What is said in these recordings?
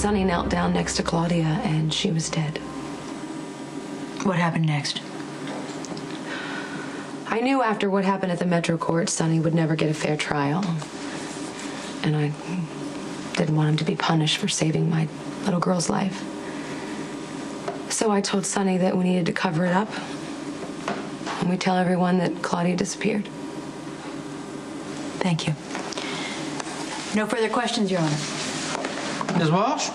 Sonny knelt down next to Claudia, and she was dead. What happened next? I knew after what happened at the Metro Court, Sonny would never get a fair trial. And I didn't want him to be punished for saving my little girl's life. So I told Sonny that we needed to cover it up. And we tell everyone that Claudia disappeared. Thank you. No further questions, Your Honor. Ms. Walsh?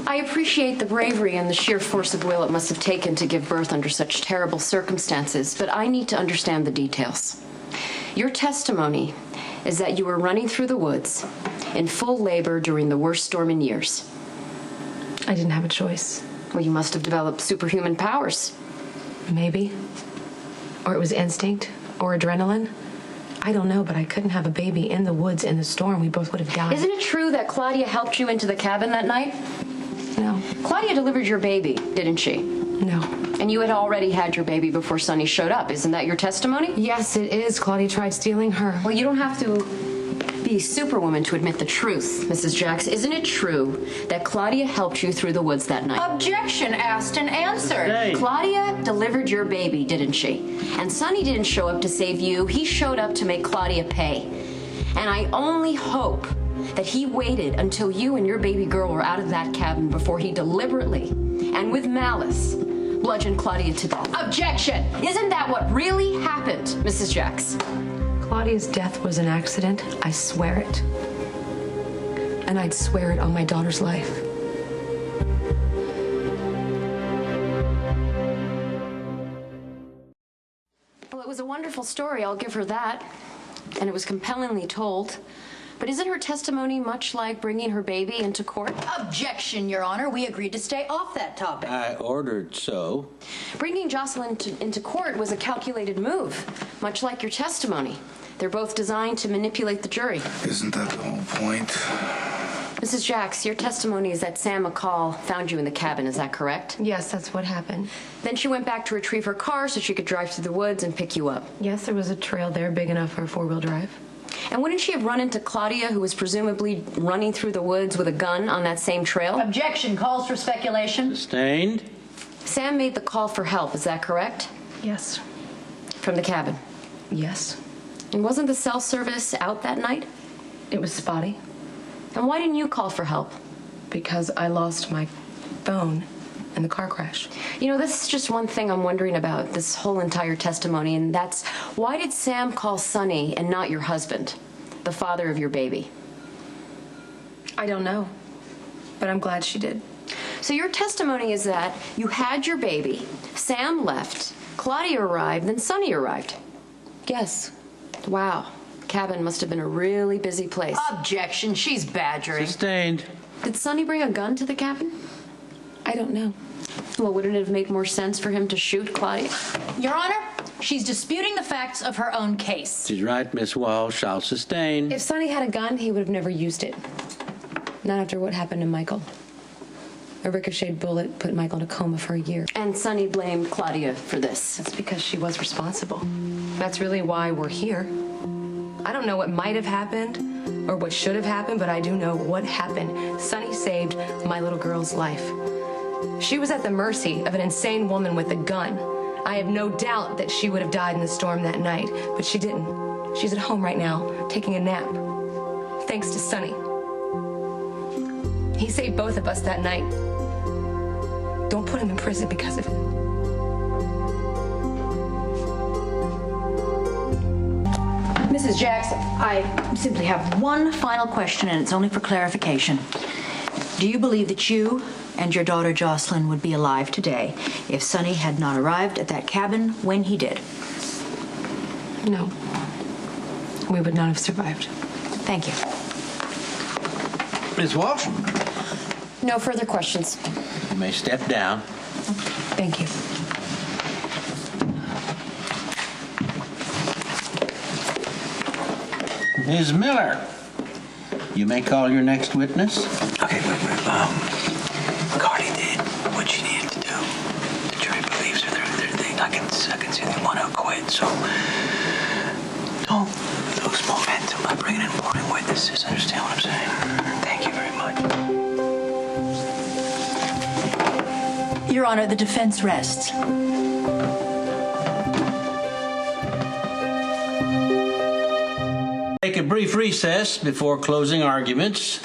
I appreciate the bravery and the sheer force of will it must have taken to give birth under such terrible circumstances, but I need to understand the details. Your testimony is that you were running through the woods in full labor during the worst storm in years. I didn't have a choice. Well, you must have developed superhuman powers. Maybe. Or it was instinct, or adrenaline. I don't know, but I couldn't have a baby in the woods in the storm. We both would have died. Isn't it true that Claudia helped you into the cabin that night? No. Claudia delivered your baby, didn't she? No. And you had already had your baby before Sonny showed up. Isn't that your testimony? Yes, it is. Claudia tried stealing her. Well, you don't have to be superwoman to admit the truth, Mrs. Jacks. Isn't it true that Claudia helped you through the woods that night? Objection asked and answered. Hey. Claudia delivered your baby, didn't she? And Sonny didn't show up to save you. He showed up to make Claudia pay. And I only hope that he waited until you and your baby girl were out of that cabin before he deliberately and with malice bludgeoned Claudia to death. Objection! Isn't that what really happened, Mrs. Jacks? Claudia's death was an accident. I swear it. And I'd swear it on my daughter's life. Well, it was a wonderful story, I'll give her that. And it was compellingly told. But isn't her testimony much like bringing her baby into court? Objection, Your Honor. We agreed to stay off that topic. I ordered so. Bringing Jocelyn into court was a calculated move, much like your testimony. They're both designed to manipulate the jury. Isn't that the whole point? Mrs. Jacks, your testimony is that Sam McCall found you in the cabin, is that correct? Yes, that's what happened. Then she went back to retrieve her car so she could drive through the woods and pick you up. Yes, there was a trail there big enough for a four-wheel drive. And wouldn't she have run into Claudia, who was presumably running through the woods with a gun on that same trail? Objection calls for speculation. Sustained. Sam made the call for help, is that correct? Yes. From the cabin. Yes. And wasn't the cell service out that night? It was spotty. And why didn't you call for help? Because I lost my phone in the car crash. You know, this is just one thing I'm wondering about this whole entire testimony, and that's why did Sam call Sonny and not your husband, the father of your baby? I don't know, but I'm glad she did. So your testimony is that you had your baby, Sam left, Claudia arrived, then Sonny arrived. Yes. Wow. Cabin must have been a really busy place. Objection. She's badgering. Sustained. Did Sonny bring a gun to the cabin? I don't know. Well, wouldn't it have made more sense for him to shoot Claudia? Your Honor, she's disputing the facts of her own case. She's right, Miss Walsh. I'll sustain. If Sonny had a gun, he would have never used it. Not after what happened to Michael. A ricocheted bullet put Michael in a coma for a year. And Sonny blamed Claudia for this. That's because she was responsible. That's really why we're here. I don't know what might have happened or what should have happened, but I do know what happened. Sonny saved my little girl's life. She was at the mercy of an insane woman with a gun. I have no doubt that she would have died in the storm that night, but she didn't. She's at home right now, taking a nap. Thanks to Sonny. He saved both of us that night. Don't put him in prison because of it. Mrs. Jacks, I simply have one final question, and it's only for clarification. Do you believe that you and your daughter Jocelyn would be alive today if Sonny had not arrived at that cabin when he did? No. We would not have survived. Thank you. Miss Walsh, No further questions. you may step down. Thank you. Ms. Miller, you may call your next witness. Okay, wait. Carly did what she needed to do. The jury believes her. I can see they want to acquit, so don't lose momentum by bringing in boring witnesses. Understand what I'm saying? Thank you very much. Your Honor, the defense rests. Take a brief recess before closing arguments.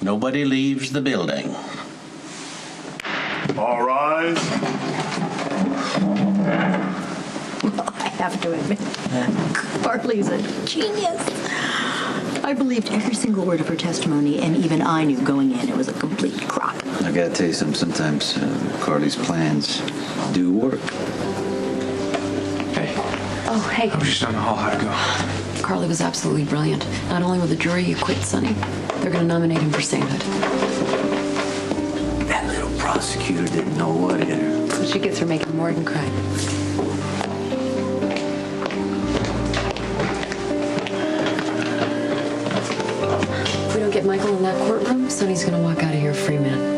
Nobody leaves the building. All rise. I have to admit, Carly's a genius. I believed every single word of her testimony, and even I knew going in it was a complete crock. I gotta tell you something. Sometimes Carly's plans do work. Hey, Oh, hey. I was just down the hall. How'd it go? Carly was absolutely brilliant. Not only will the jury acquit Sonny, they're going to nominate him for sainthood. That little prosecutor didn't know what hit her. So she gets her making Morgan cry. If we don't get Michael in that courtroom, Sonny's going to walk out of here a free man.